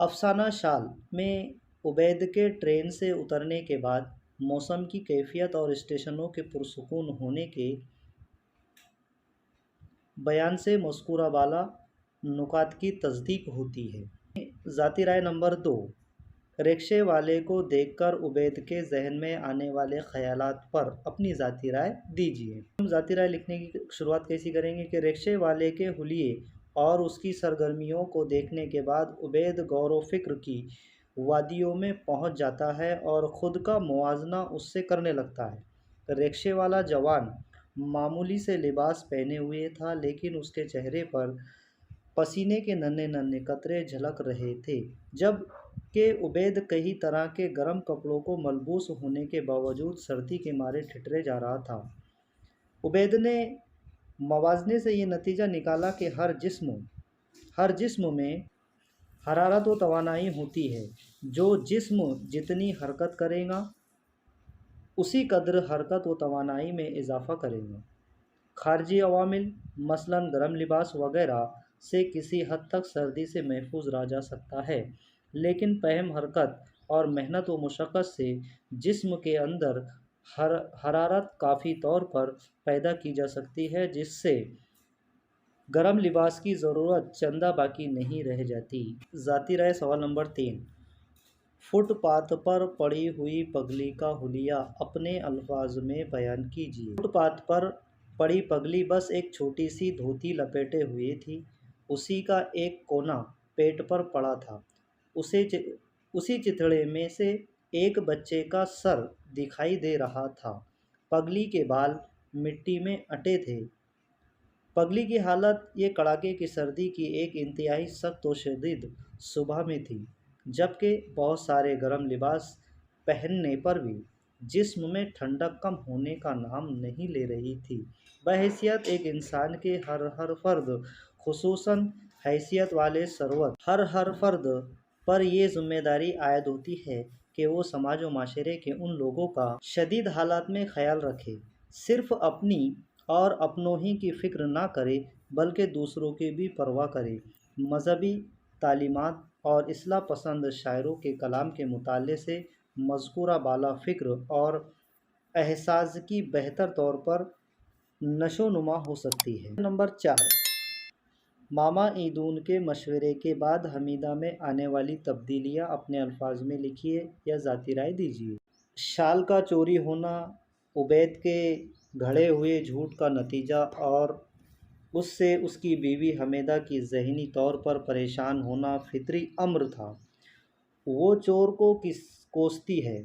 افسانہ شال میں عبید کے ٹرین سے اترنے کے بعد موسم کی کیفیت اور اسٹیشنوں کے پرسکون ہونے کے بیان سے مذکورہ بالا نکات کی تصدیق ہوتی ہے۔ ذاتی رائے نمبر 2، رکشے والے کو دیکھ کر عبید کے ذہن میں آنے والے خیالات پر اپنی ذاتی رائے دیجیے۔ ہم ذاتی رائے لکھنے کی شروعات کیسی کریں گے کہ رکشے والے کے حلیے اور اس کی سرگرمیوں کو دیکھنے کے بعد عبید غور و فکر کی وادیوں میں پہنچ جاتا ہے اور خود کا موازنہ اس سے کرنے لگتا ہے۔ رکشے والا جوان معمولی سے لباس پہنے ہوئے تھا، لیکن اس کے چہرے پر پسینے کے ننھے ننھے قطرے جھلک رہے تھے، جب کہ عبید کئی طرح کے گرم کپڑوں کو ملبوس ہونے کے باوجود سردی کے مارے ٹھٹھرے جا رہا تھا۔ عبید نے موازنے سے یہ نتیجہ نکالا کہ ہر جسم میں حرارت و توانائی ہوتی ہے۔ جو جسم جتنی حرکت کرے گا اسی قدر حرکت و توانائی میں اضافہ کرے گا۔ خارجی عوامل مثلاً گرم لباس وغیرہ سے کسی حد تک سردی سے محفوظ رہا جا سکتا ہے، لیکن پہم حرکت اور محنت و مشقت سے جسم کے اندر حرارت کافی طور پر پیدا کی جا سکتی ہے، جس سے گرم لباس کی ضرورت چندہ باقی نہیں رہ جاتی۔ ذاتی رائے سوال نمبر 3، فٹ پاتھ پر پڑی ہوئی پگلی کا حلیہ اپنے الفاظ میں بیان کیجیے۔ فٹ پاتھ پر پڑی پگلی بس ایک چھوٹی سی دھوتی لپیٹے ہوئے تھی۔ اسی کا ایک کونا پیٹ پر پڑا تھا۔ اسی چتڑے میں سے ایک بچے کا سر دکھائی دے رہا تھا۔ پگلی کے بال مٹی میں اٹے تھے۔ پگلی کی حالت یہ کڑاکے کی سردی کی ایک انتہائی سخت و شدید صبح میں تھی، جبکہ بہت سارے گرم لباس پہننے پر بھی جسم میں ٹھنڈک کم ہونے کا نام نہیں لے رہی تھی۔ بحیثیت ایک انسان کے ہر فرد، خصوصاً حیثیت والے ثروت ہر فرد پر یہ ذمہ داری عائد ہوتی ہے کہ وہ سماج و معاشرے کے ان لوگوں کا شدید حالات میں خیال رکھے، صرف اپنی اور اپنوں ہی کی فکر نہ کرے بلکہ دوسروں کی بھی پرواہ کرے۔ مذہبی تعلیمات اور اصلاح پسند شاعروں کے کلام کے مطالعے سے مذکورہ بالا فکر اور احساس کی بہتر طور پر نشو نما ہو سکتی ہے۔ نمبر 4، ماما ایدون کے مشورے کے بعد حمیدہ میں آنے والی تبدیلیاں اپنے الفاظ میں لکھیے یا ذاتی رائے دیجیے۔ شال کا چوری ہونا عبید کے گھڑے ہوئے جھوٹ کا نتیجہ اور اس سے اس کی بیوی حمیدہ کی ذہنی طور پر پریشان ہونا فطری امر تھا۔ وہ چور کو کوستی ہے،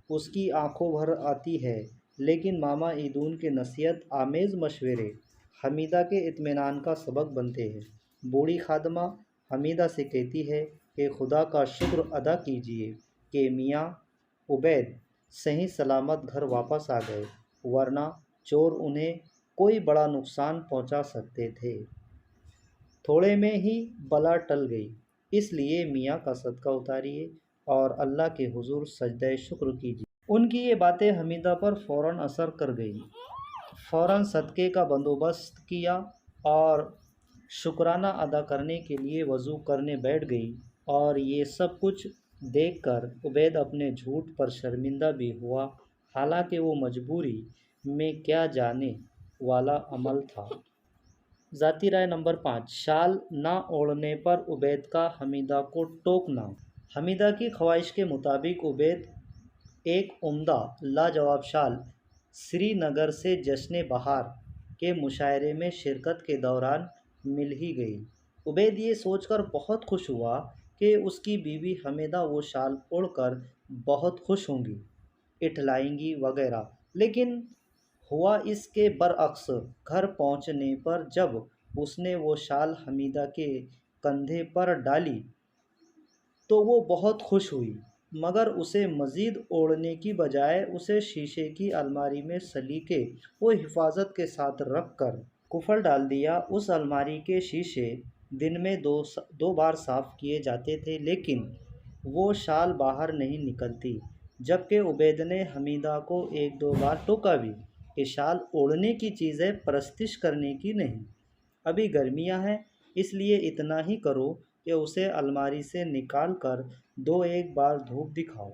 اس کی آنکھوں بھر آتی ہے، لیکن ماما ایدون کے نصیحت آمیز مشورے حمیدہ کے اطمینان کا سبب بنتے ہیں۔ بوڑھی خادمہ حمیدہ سے کہتی ہے کہ خدا کا شکر ادا کیجیے کہ میاں عبید صحیح سلامت گھر واپس آ گئے، ورنہ چور انہیں کوئی بڑا نقصان پہنچا سکتے تھے۔ تھوڑے میں ہی بلا ٹل گئی، اس لیے میاں کا صدقہ اتاریے اور اللہ کے حضور سجدہ شکر کیجیے۔ ان کی یہ باتیں حمیدہ پر فوراً اثر کر گئیں۔ فوراً صدقے کا بندوبست کیا اور شکرانہ ادا کرنے کے لیے وضو کرنے بیٹھ گئی، اور یہ سب کچھ دیکھ کر عبید اپنے جھوٹ پر شرمندہ بھی ہوا، حالانکہ وہ مجبوری میں کیا جانے والا عمل تھا۔ ذاتی رائے نمبر 5، شال نہ اوڑھنے پر عبید کا حمیدہ کو ٹوکنا۔ حمیدہ کی خواہش کے مطابق عبید ایک عمدہ لاجواب شال سری نگر سے جشن بہار کے مشاعرے میں شرکت کے دوران مل ہی گئی۔ عبید یہ سوچ کر بہت خوش ہوا کہ اس کی بیوی حمیدہ وہ شال اوڑھ کر بہت خوش ہوں گی، اٹھلائیں گی وغیرہ، لیکن ہوا اس کے برعکس۔ گھر پہنچنے پر جب اس نے وہ شال حمیدہ کے کندھے پر ڈالی تو وہ بہت خوش ہوئی، مگر اسے مزید اوڑھنے کی بجائے اسے شیشے کی الماری میں سلیقے و حفاظت کے ساتھ رکھ کر قفل ڈال دیا۔ اس الماری کے شیشے دن میں 2 بار صاف کیے جاتے تھے، لیکن وہ شال باہر نہیں نکلتی، جبکہ عبید نے حمیدہ کو 1-2 بار ٹوکا بھی کہ شال اوڑھنے کی چیز ہے، پرستش کرنے کی نہیں۔ ابھی گرمیاں ہیں، اس لیے اتنا ہی کرو کہ اسے الماری سے نکال کر دو ایک بار دھوپ دکھاؤ،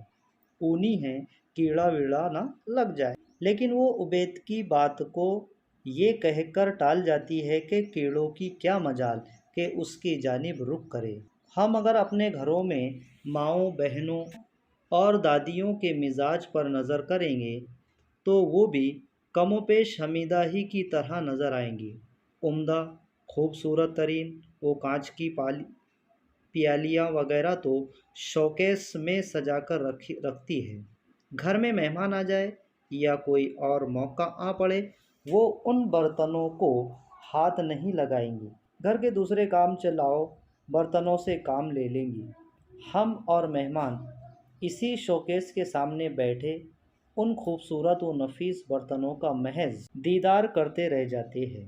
اونی ہے، کیڑا ویڑا نہ لگ جائے۔ لیکن وہ عبید کی بات کو یہ کہہ کر ٹال جاتی ہے کہ کیڑوں کی کیا مجال کہ اس کی جانب رخ کرے۔ ہم اگر اپنے گھروں میں ماؤں، بہنوں اور دادیوں کے مزاج پر نظر کریں گے تو وہ بھی کم و بیش حمیدہ ہی کی طرح نظر آئیں گی۔ عمدہ، خوبصورت ترین وہ کانچ کی پیالیاں وغیرہ تو شوکیس میں سجا کر رکھتی ہے۔ گھر میں مہمان آ جائے یا کوئی اور موقع آ پڑے، وہ ان برتنوں کو ہاتھ نہیں لگائیں گی۔ گھر کے دوسرے کام چلاؤ برتنوں سے کام لے لیں گی۔ ہم اور مہمان اسی شوکیس کے سامنے بیٹھے ان خوبصورت و نفیس برتنوں کا محض دیدار کرتے رہ جاتے ہیں۔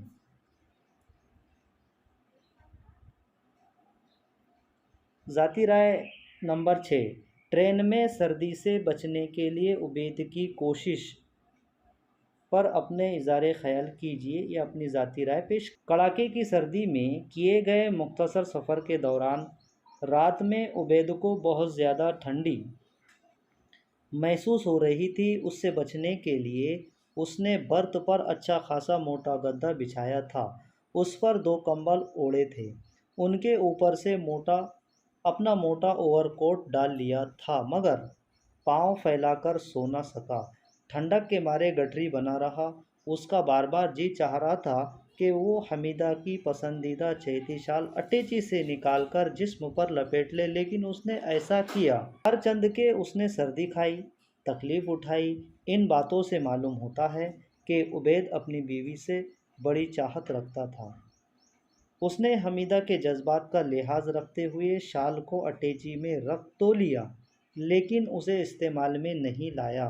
ذاتی رائے نمبر 6، ٹرین میں سردی سے بچنے کے لیے عبید کی کوشش پر اپنے اظہار خیال کیجیے یا اپنی ذاتی رائے پیش۔ کڑاکے کی سردی میں کیے گئے مختصر سفر کے دوران رات میں عبید کو بہت زیادہ ٹھنڈی محسوس ہو رہی تھی۔ اس سے بچنے کے لیے اس نے برت پر اچھا خاصا موٹا گدا بچھایا تھا، اس پر 2 کمبل اوڑھے تھے، ان کے اوپر سے اپنا موٹا اوور کوٹ ڈال لیا تھا، مگر پاؤں پھیلا کر سو نہ سکا، ٹھنڈک کے مارے گٹری بنا رہا۔ اس کا بار بار جی چاہ رہا تھا کہ وہ حمیدہ کی پسندیدہ چیتی شال اٹیچی سے نکال کر جسم پر لپیٹ لے، لیکن اس نے ایسا کیا ہر چند کہ اس نے سردی کھائی، تکلیف اٹھائی۔ ان باتوں سے معلوم ہوتا ہے کہ عبید اپنی بیوی سے بڑی چاہت رکھتا تھا۔ اس نے حمیدہ کے جذبات کا لحاظ رکھتے ہوئے شال کو اٹیچی میں رکھ تو لیا، لیکن اسے استعمال میں نہیں لایا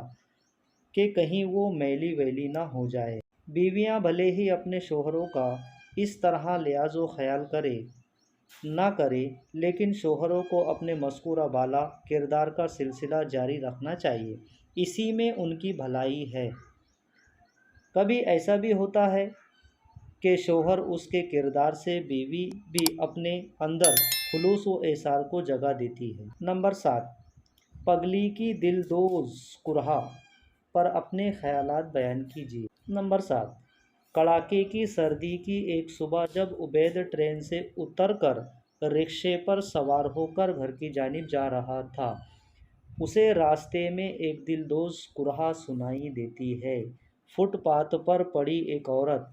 کہ کہیں وہ میلی ویلی نہ ہو جائے۔ بیویاں بھلے ہی اپنے شوہروں کا اس طرح لحاظ و خیال نہ کرے، لیکن شوہروں کو اپنے مذکورہ بالا کردار کا سلسلہ جاری رکھنا چاہیے، اسی میں ان کی بھلائی ہے۔ کبھی ایسا بھی ہوتا ہے کہ شوہر اس کے کردار سے بیوی بھی اپنے اندر خلوص و ایثار کو جگا دیتی ہے۔ نمبر 7، پگلی کی دل دوز کرہ پر اپنے خیالات بیان کیجیے۔ نمبر 7، کڑاکے کی سردی کی ایک صبح جب عبید ٹرین سے اتر کر رکشے پر سوار ہو کر گھر کی جانب جا رہا تھا، اسے راستے میں ایک دلدوز کرہ سنائی دیتی ہے۔ فٹ پاتھ پر پڑی ایک عورت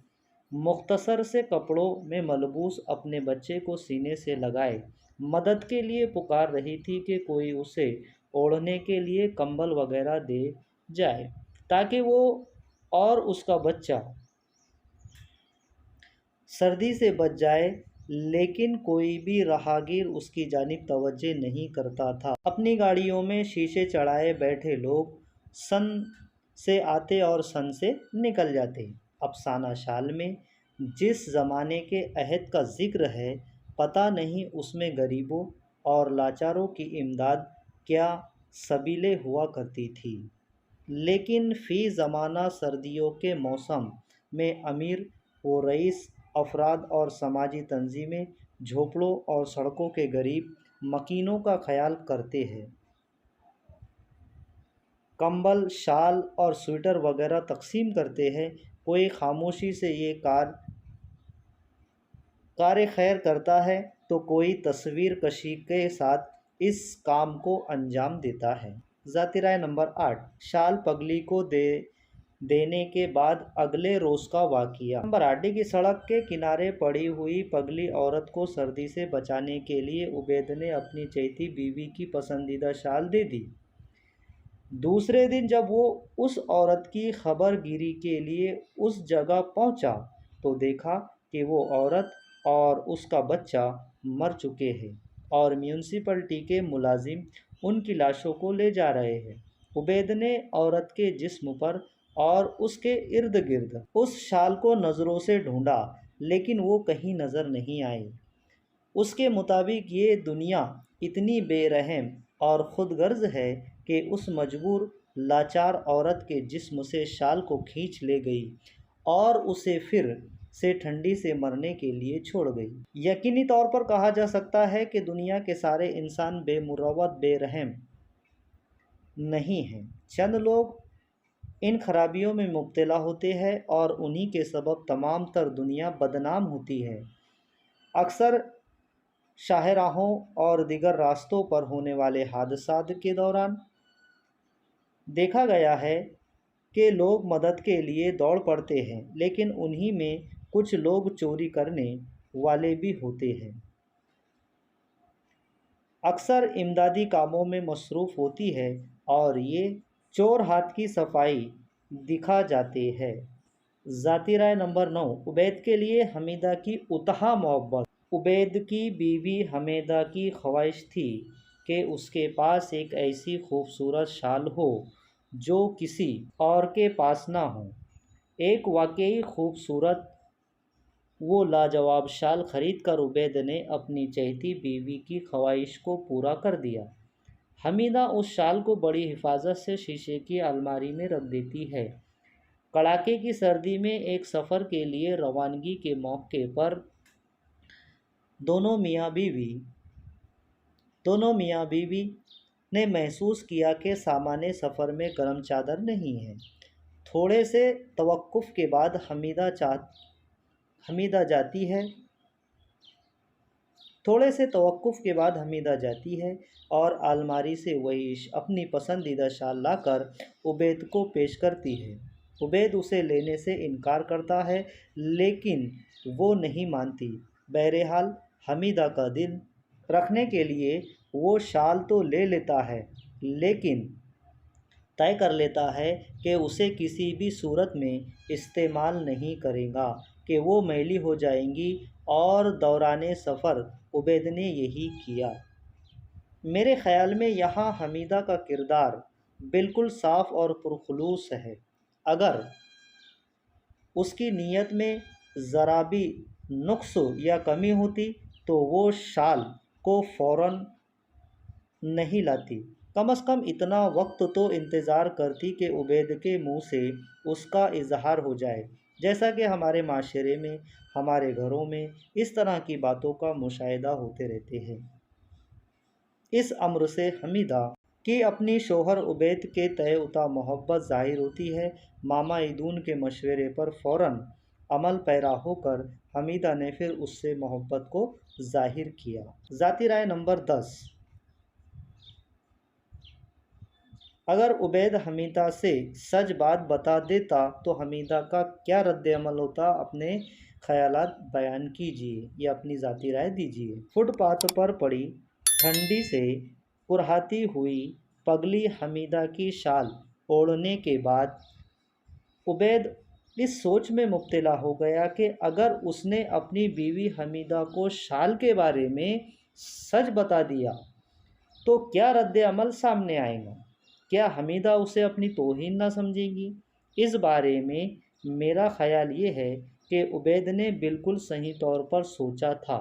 مختصر سے کپڑوں میں ملبوس اپنے بچے کو سینے سے لگائے مدد کے لیے پکار رہی تھی کہ کوئی اسے اوڑھنے کے لیے کمبل وغیرہ دے جائے تاکہ وہ اور اس کا بچہ سردی سے بچ جائے، لیکن کوئی بھی راہگیر اس کی جانب توجہ نہیں کرتا تھا۔ اپنی گاڑیوں میں شیشے چڑھائے بیٹھے لوگ سن سے آتے اور سن سے نکل جاتے۔ افسانہ شال میں جس زمانے کے عہد کا ذکر ہے، پتہ نہیں اس میں غریبوں اور لاچاروں کی امداد کیا سبیلیں ہوا کرتی تھیں، لیکن فی زمانہ سردیوں کے موسم میں امیر و رئیس افراد اور سماجی تنظیمیں جھونپڑوں اور سڑکوں کے غریب مسکینوں کا خیال کرتے ہیں، کمبل، شال اور سویٹر وغیرہ تقسیم کرتے ہیں۔ کوئی خاموشی سے یہ کار خیر کرتا ہے تو کوئی تصویر کشی کے ساتھ اس کام کو انجام دیتا ہے۔ ذاتی رائے نمبر 8، شال پگلی کو دینے کے بعد اگلے روز کا واقعہ۔ نمبر 8، کی سڑک کے کنارے پڑی ہوئی پگلی عورت کو سردی سے بچانے کے لیے عبید نے اپنی چیتی بیوی کی پسندیدہ شال دے دی۔ دوسرے دن جب وہ اس عورت کی خبر گیری کے لیے اس جگہ پہنچا تو دیکھا کہ وہ عورت اور اس کا بچہ مر چکے ہیں اور میونسپلٹی کے ملازم ان کی لاشوں کو لے جا رہے ہیں۔ عبید نے عورت کے جسم پر اور اس کے ارد گرد اس شال کو نظروں سے ڈھونڈا، لیکن وہ کہیں نظر نہیں آئی۔ اس کے مطابق یہ دنیا اتنی بے رحم اور خود غرض ہے کہ اس مجبور لاچار عورت کے جسم سے شال کو کھینچ لے گئی اور اسے پھر سے ٹھنڈی سے مرنے کے لیے چھوڑ گئی۔ یقینی طور پر کہا جا سکتا ہے کہ دنیا کے سارے انسان بے مروت بے رحم نہیں ہیں۔ چند لوگ ان خرابیوں میں مبتلا ہوتے ہیں اور انہی کے سبب تمام تر دنیا بدنام ہوتی ہے۔ اکثر شاہراہوں اور دیگر راستوں پر ہونے والے حادثات کے دوران دیکھا گیا ہے کہ لوگ مدد کے لیے دوڑ پڑتے ہیں، لیکن انہی میں کچھ لوگ چوری کرنے والے بھی ہوتے ہیں۔ اکثر امدادی کاموں میں مصروف ہوتی ہے اور یہ چور ہاتھ کی صفائی دکھا جاتے ہیں۔ ذاتی رائے نمبر 9، عبید کے لیے حمیدہ کی اتحا محبت۔ عبید کی بیوی حمیدہ کی خواہش تھی کہ اس کے پاس ایک ایسی خوبصورت شال ہو جو کسی اور کے پاس نہ ہو۔ ایک واقعی خوبصورت و لاجواب شال خرید کر عبید نے اپنی چہیتی بیوی کی خواہش کو پورا کر دیا۔ حمیدہ اس شال کو بڑی حفاظت سے شیشے کی الماری میں رکھ دیتی ہے۔ کڑاکے کی سردی میں ایک سفر کے لیے روانگی کے موقع پر دونوں میاں بیوی نے محسوس کیا کہ سامان سفر میں گرم چادر نہیں ہے۔ تھوڑے سے توقف کے بعد حمیدہ جاتی ہے اور الماری سے وہی اپنی پسندیدہ شال لا کر عبید کو پیش کرتی ہے۔ عبید اسے لینے سے انکار کرتا ہے لیکن وہ نہیں مانتی۔ بہرحال حمیدہ کا دل رکھنے کے لیے وہ شال تو لے لیتا ہے لیکن طے کر لیتا ہے کہ اسے کسی بھی صورت میں استعمال نہیں کرے گا کہ وہ میلی ہو جائیں گی، اور دوران سفر عبید نے یہی کیا۔ میرے خیال میں یہاں حمیدہ کا کردار بالکل صاف اور پرخلوص ہے۔ اگر اس کی نیت میں ذرا بھی نقص یا کمی ہوتی تو وہ شال کو فوراً نہیں لاتی، کم از کم اتنا وقت تو انتظار کرتی کہ عبید کے منہ سے اس کا اظہار ہو جائے۔ جیسا کہ ہمارے معاشرے میں، ہمارے گھروں میں اس طرح کی باتوں کا مشاہدہ ہوتے رہتے ہیں۔ اس امر سے حمیدہ کی اپنی شوہر عبید کے تئیں اتحاد محبت ظاہر ہوتی ہے۔ ماما ایدون کے مشورے پر فوراً عمل پیرا ہو کر حمیدہ نے پھر اس سے محبت کو ظاہر کیا۔ ذاتی رائے نمبر 10، اگر عبید حمیدہ سے سچ بات بتا دیتا تو حمیدہ کا کیا رد عمل ہوتا؟ اپنے خیالات بیان کیجیے یا اپنی ذاتی رائے دیجیے۔ فٹ پاتھ پر پڑی ٹھنڈی سے کرہاتی ہوئی پگلی حمیدہ کی شال اوڑھنے کے بعد عبید اس سوچ میں مبتلا ہو گیا کہ اگر اس نے اپنی بیوی حمیدہ کو شال کے بارے میں سچ بتا دیا تو کیا رد عمل سامنے آئے گا؟ کیا حمیدہ اسے اپنی توہین نہ سمجھے گی؟ اس بارے میں میرا خیال یہ ہے کہ عبید نے بالکل صحیح طور پر سوچا تھا۔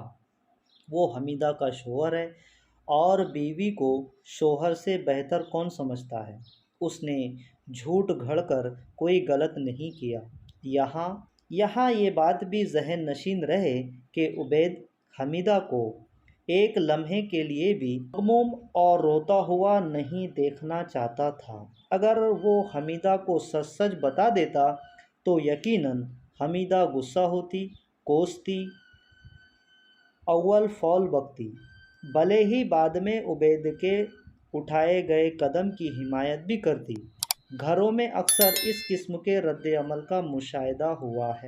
وہ حمیدہ کا شوہر ہے اور بیوی کو شوہر سے بہتر کون سمجھتا ہے؟ اس نے جھوٹ گھڑ کر کوئی غلط نہیں کیا۔ یہاں یہ بات بھی ذہن نشین رہے کہ عبید حمیدہ کو ایک لمحے کے لیے بھی مغموم اور روتا ہوا نہیں دیکھنا چاہتا تھا۔ اگر وہ حمیدہ کو سچ بتا دیتا تو یقیناً حمیدہ غصہ ہوتی، کوستی، اول فول بکتی، بھلے ہی بعد میں عبید کے اٹھائے گئے قدم کی حمایت بھی کرتی۔ گھروں میں اکثر اس قسم کے رد عمل کا مشاہدہ ہوا ہے۔